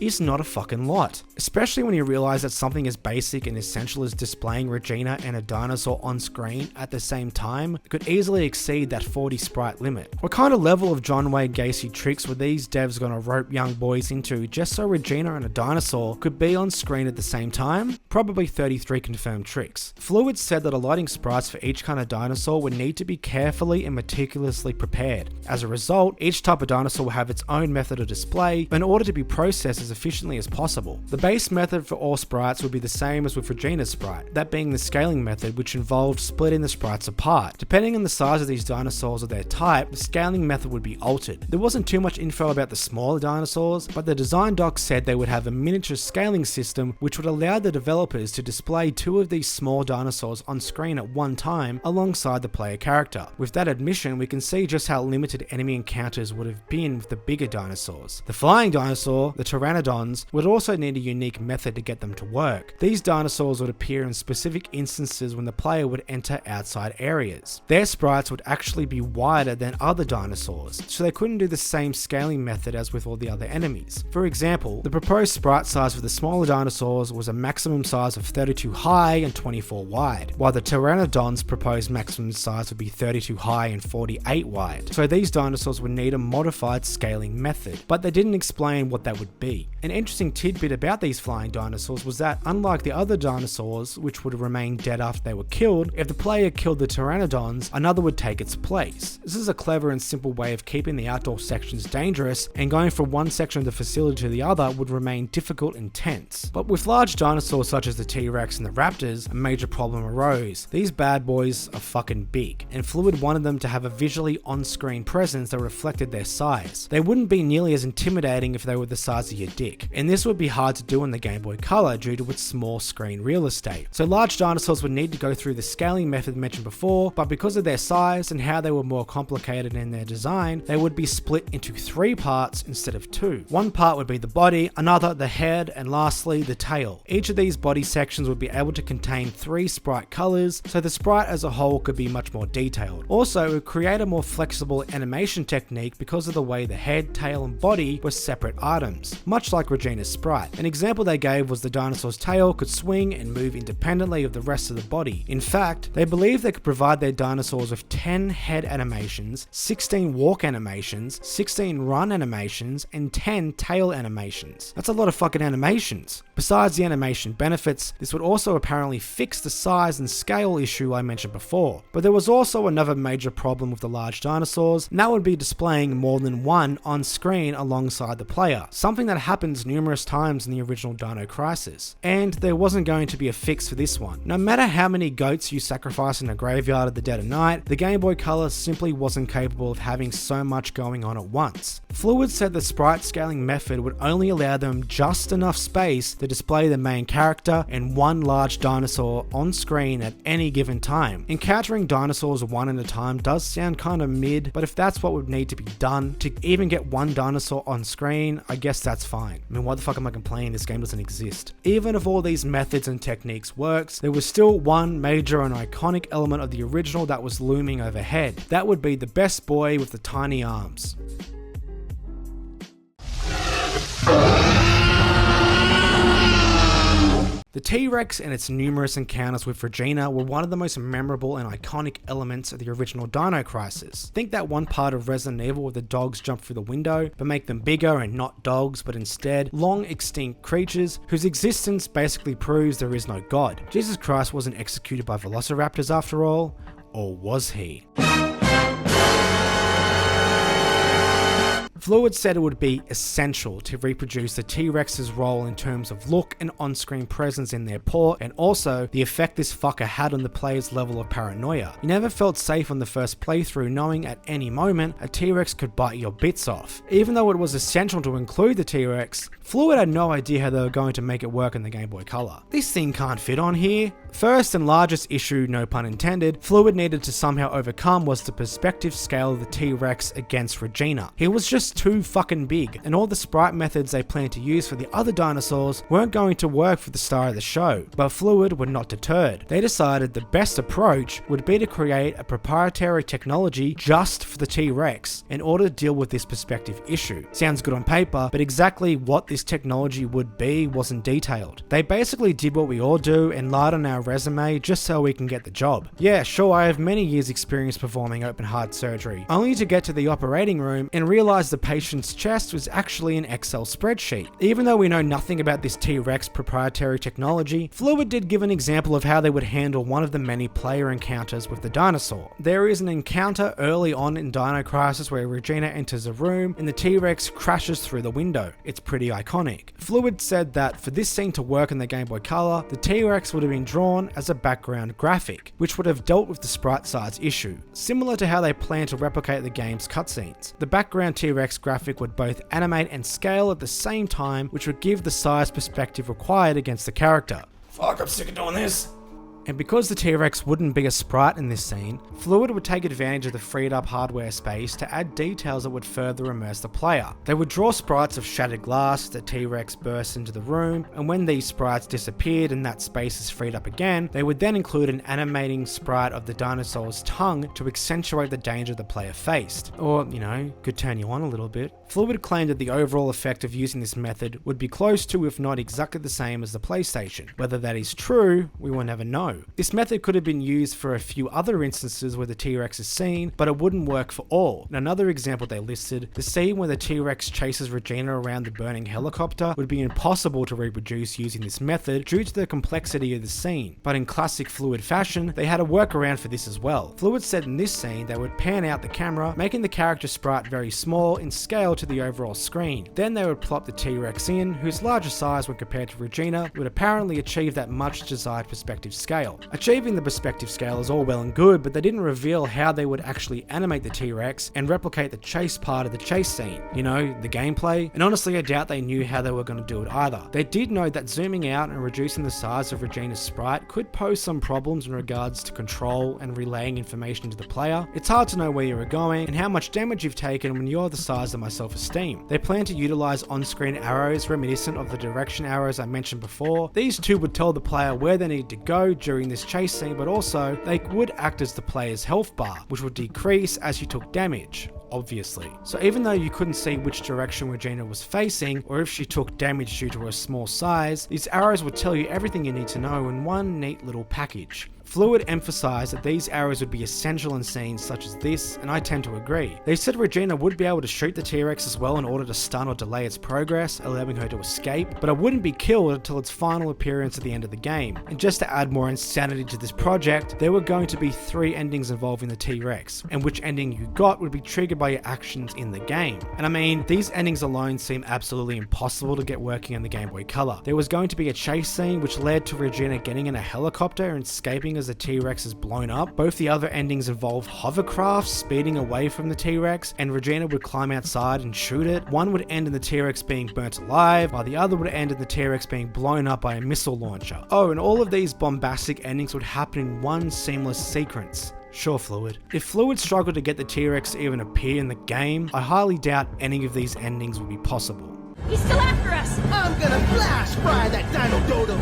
is not a fucking lot, especially when you realize that something as basic and essential as displaying Regina and a dinosaur on screen at the same time could easily exceed that 40 sprite limit. What kind of level of John Wayne Gacy tricks were these devs gonna rope young boys into just so Regina and a dinosaur could be on screen at the same time? Probably 33 confirmed tricks. Fluid said that allotting sprites for each kind of dinosaur would need to be carefully and meticulously prepared. As a result, each type of dinosaur will have its own method of display in order to be processed as efficiently as possible. The base method for all sprites would be the same as with Regina's sprite, that being the scaling method, which involved splitting the sprites apart. Depending on the size of these dinosaurs or their type, the scaling method would be altered. There wasn't too much info about the smaller dinosaurs, but the design doc said they would have a miniature scaling system which would allow the developers to display two of these small dinosaurs on screen at one time alongside the player character. With that admission, we can see just how limited enemy encounters would have been with the bigger dinosaurs. The flying dinosaur, the pteranodons, would also need a unique method to get them to work. These dinosaurs would appear in specific instances when the player would enter outside areas. Their sprites would actually be wider than other dinosaurs, so they couldn't do the same scaling method as with all the other enemies. For example, the proposed sprite size for the smaller dinosaurs was a maximum size of 32 high and 24 wide, while the pteranodons proposed maximum size would be 32 high and 48 wide. So these dinosaurs would need a modified scaling method, but they didn't explain what that would be. An interesting tidbit about these flying dinosaurs was that, unlike the other dinosaurs, which would remain dead after they were killed, if the player killed the pteranodons, another would take its place. This is a clever and simple way of keeping the outdoor sections dangerous, and going from one section of the facility to the other would remain difficult and tense. But with large dinosaurs such as the T-Rex and the Raptors, a major problem arose. These bad boys are fucking big, and Fluid wanted them to have a visually on-screen presence that reflected their size. They wouldn't be nearly as intimidating if they were the size of your dick, and this would be hard to do on the Gameboy Colour due to its small screen real estate. So large dinosaurs would need to go through the scaling method mentioned before, but because of their size and how they were more complicated in their design, they would be split into 3 parts instead of 2. One part would be the body, another the head, and lastly the tail. Each of these body sections would be able to contain 3 sprite colors, so the sprite as a whole could be much more detailed. Also, it would create a more flexible animation technique because of the way the head, tail, and body were separate items, much like Regina's sprite. An example they gave was the dinosaur's tail could swing and move independently of the rest of the body. In fact, they believed they could provide their dinosaurs with 10 head animations, 16 walk animations, 16 run animations, and 10 tail animations. That's a lot of fucking animations. Besides the animation benefits, this would also apparently fix the size and scale issue I mentioned before. But there was also another major problem with the large dinosaurs, and that would be displaying more than one on screen alongside the player, something that happens numerous times in the original Dino Crisis. And there wasn't going to be a fix for this one. No matter how many goats you sacrifice in a graveyard at the dead of night, the Gameboy Colour simply wasn't capable of having so much going on at once. Fluid said the sprite scaling method would only allow them just enough space to display the main character and one large dinosaur on screen at any given time. Encountering dinosaurs one at a time does sound kind of mid, but if that's what would need to be done to even get one dinosaur on screen, I guess that's fine. I mean, why the fuck am I complaining? This game doesn't exist. Even if all these methods and techniques works, there was still one major and iconic element of the original that was looming overhead. That would be the best boy with the tiny arms. The T-Rex and its numerous encounters with Regina were one of the most memorable and iconic elements of the original Dino Crisis. Think that one part of Resident Evil where the dogs jump through the window, but make them bigger and not dogs, but instead long extinct creatures whose existence basically proves there is no God. Jesus Christ wasn't executed by velociraptors after all, or was he? Fluid said it would be essential to reproduce the T-Rex's role in terms of look and on-screen presence in their port, and also the effect this fucker had on the player's level of paranoia. You never felt safe on the first playthrough knowing at any moment a T-Rex could bite your bits off. Even though it was essential to include the T-Rex, Fluid had no idea how they were going to make it work in the Game Boy Color. This thing can't fit on here. First and largest issue, no pun intended, Fluid needed to somehow overcome was the perspective scale of the T-Rex against Regina. He was just just too fucking big, and all the sprite methods they planned to use for the other dinosaurs weren't going to work for the star of the show. But Fluid were not deterred. They decided the best approach would be to create a proprietary technology just for the T-Rex in order to deal with this perspective issue. Sounds good on paper, but exactly what this technology would be wasn't detailed. They basically did what we all do and lied on our resume just so we can get the job. Yeah, sure, I have many years experience performing open heart surgery, only to get to the operating room and realize the patient's chest was actually an Excel spreadsheet. Even though we know nothing about this T-Rex proprietary technology, Fluid did give an example of how they would handle one of the many player encounters with the dinosaur. There is an encounter early on in Dino Crisis where Regina enters a room and the T-Rex crashes through the window. It's pretty iconic. Fluid said that for this scene to work in the Game Boy Color, the T-Rex would have been drawn as a background graphic, which would have dealt with the sprite size issue, similar to how they plan to replicate the game's cutscenes. The background T-Rex graphic would both animate and scale at the same time, which would give the size perspective required against the character. Fuck, I'm sick of doing this. And because the T-Rex wouldn't be a sprite in this scene, Fluid would take advantage of the freed up hardware space to add details that would further immerse the player. They would draw sprites of shattered glass, the T-Rex bursts into the room, and when these sprites disappeared and that space is freed up again, they would then include an animating sprite of the dinosaur's tongue to accentuate the danger the player faced. Or, you know, could turn you on a little bit. Fluid claimed that the overall effect of using this method would be close to, if not exactly the same as the PlayStation. Whether that is true, we will never know. This method could have been used for a few other instances where the T-Rex is seen, but it wouldn't work for all. In another example they listed, the scene where the T-Rex chases Regina around the burning helicopter would be impossible to reproduce using this method due to the complexity of the scene. But in classic Fluid fashion, they had a workaround for this as well. Fluid said in this scene they would pan out the camera, making the character sprite very small in scale to the overall screen. Then they would plop the T-Rex in, whose larger size when compared to Regina would apparently achieve that much desired perspective scale. Achieving the perspective scale is all well and good, but they didn't reveal how they would actually animate the T-Rex and replicate the chase part of the chase scene. You know, the gameplay. And honestly, I doubt they knew how they were going to do it either. They did know that zooming out and reducing the size of Regina's sprite could pose some problems in regards to control and relaying information to the player. It's hard to know where you are going and how much damage you've taken when you're the size of my self-esteem. They plan to utilize on-screen arrows reminiscent of the direction arrows I mentioned before. These two would tell the player where they need to go during this chase scene, but also they would act as the player's health bar, which would decrease as you took damage, obviously. So even though you couldn't see which direction Regina was facing, or if she took damage due to her small size, these arrows would tell you everything you need to know in one neat little package. Fluid emphasized that these arrows would be essential in scenes such as this, and I tend to agree. They said Regina would be able to shoot the T-Rex as well in order to stun or delay its progress, allowing her to escape, but it wouldn't be killed until its final appearance at the end of the game. And just to add more insanity to this project, there were going to be 3 endings involving the T-Rex, and which ending you got would be triggered by your actions in the game. And I mean, these endings alone seem absolutely impossible to get working in the Game Boy Color. There was going to be a chase scene which led to Regina getting in a helicopter and escaping as the T-Rex is blown up. Both the other endings involved hovercraft speeding away from the T-Rex, and Regina would climb outside and shoot it. One would end in the T-Rex being burnt alive, while the other would end in the T-Rex being blown up by a missile launcher. Oh, and all of these bombastic endings would happen in one seamless sequence. Sure, Fluid. If Fluid struggled to get the T-Rex to even appear in the game, I highly doubt any of these endings would be possible. He's still after us! I'm gonna flash fry that dino dodo!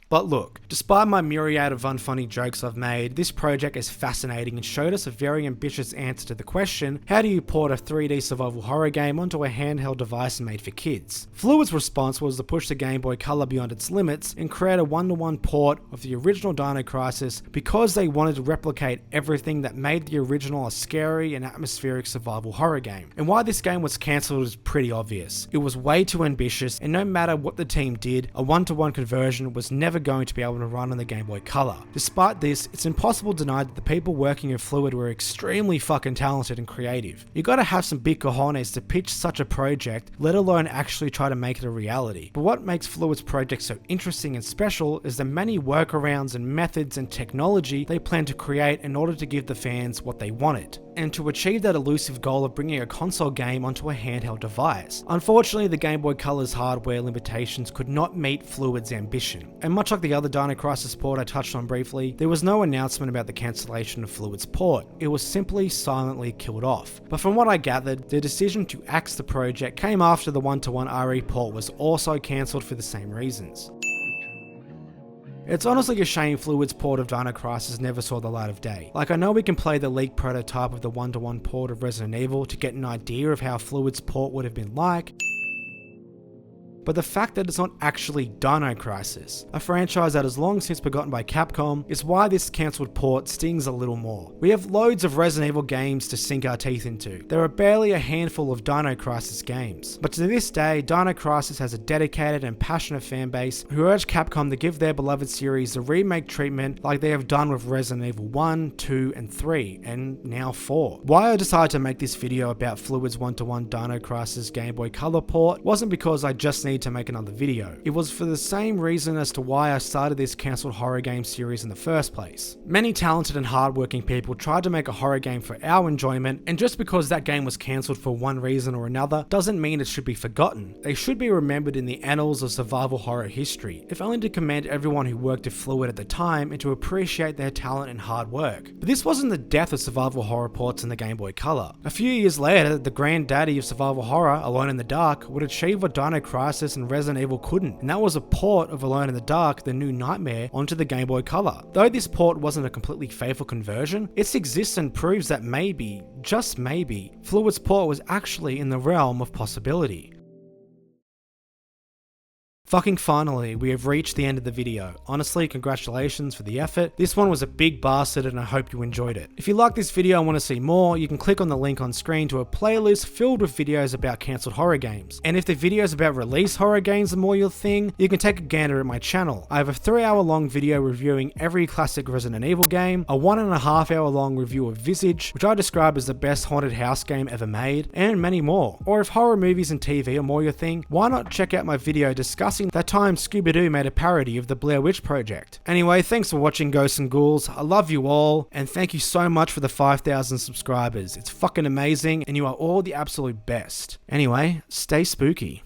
But look, despite my myriad of unfunny jokes I've made, this project is fascinating and showed us a very ambitious answer to the question, how do you port a 3D survival horror game onto a handheld device made for kids? Fluid's response was to push the Game Boy Color beyond its limits and create a one-to-one port of the original Dino Crisis because they wanted to replicate everything that made the original a scary and atmospheric survival horror game. And why this game was cancelled is pretty obvious. It was way too ambitious, and no matter what the team did, a one-to-one conversion was never going to be able to run on the Game Boy Color. Despite this, it's impossible to deny that the people working at Fluid were extremely fucking talented and creative. You gotta have some big cojones to pitch such a project, let alone actually try to make it a reality. But what makes Fluid's project so interesting and special is the many workarounds and methods and technology they plan to create in order to give the fans what they wanted. and to achieve that elusive goal of bringing a console game onto a handheld device. Unfortunately, the Game Boy Color's hardware limitations could not meet Fluid's ambition, and much like the other Dino Crisis port I touched on briefly, there was no announcement about the cancellation of Fluid's port. It was simply silently killed off. But from what I gathered, the decision to axe the project came after the 1-to-1 RE port was also cancelled for the same reasons. It's honestly a shame Fluid's port of Dino Crisis never saw the light of day. Like, I know we can play the leaked prototype of the 1-to-1 port of Resident Evil to get an idea of how Fluid's port would have been like, but the fact that it's not actually Dino Crisis, a franchise that has long since forgotten by Capcom, is why this cancelled port stings a little more. We have loads of Resident Evil games to sink our teeth into. There are barely a handful of Dino Crisis games, but to this day, Dino Crisis has a dedicated and passionate fan base who urge Capcom to give their beloved series the remake treatment like they have done with Resident Evil 1, 2, and 3, and now 4. Why I decided to make this video about Fluid's 1-to-1 Dino Crisis Game Boy Color port wasn't because I just need to make another video. It was for the same reason as to why I started this cancelled horror game series in the first place. Many talented and hardworking people tried to make a horror game for our enjoyment, and just because that game was cancelled for one reason or another doesn't mean it should be forgotten. They should be remembered in the annals of survival horror history, if only to commend everyone who worked at Fluid at the time and to appreciate their talent and hard work. But this wasn't the death of survival horror ports in the Game Boy Color. A few years later, the granddaddy of survival horror, Alone in the Dark, would achieve what Dino Crisis and Resident Evil couldn't, and that was a port of Alone in the Dark, The New Nightmare, onto the Game Boy Color. Though this port wasn't a completely faithful conversion, its existence proves that maybe, just maybe, Fluid's port was actually in the realm of possibility. Fucking finally, we have reached the end of the video. Honestly, congratulations for the effort. This one was a big bastard and I hope you enjoyed it. If you like this video and want to see more, you can click on the link on screen to a playlist filled with videos about cancelled horror games. And if the videos about release horror games are more your thing, you can take a gander at my channel. I have a 3-hour long video reviewing every classic Resident Evil game, a 1.5 hour long review of Visage, which I describe as the best haunted house game ever made, and many more. Or if horror movies and TV are more your thing, why not check out my video discussing that time Scooby-Doo made a parody of the Blair Witch Project. Anyway, thanks for watching Ghosts and Ghouls, I love you all, and thank you so much for the 5,000 subscribers. It's fucking amazing, and you are all the absolute best. Anyway, stay spooky.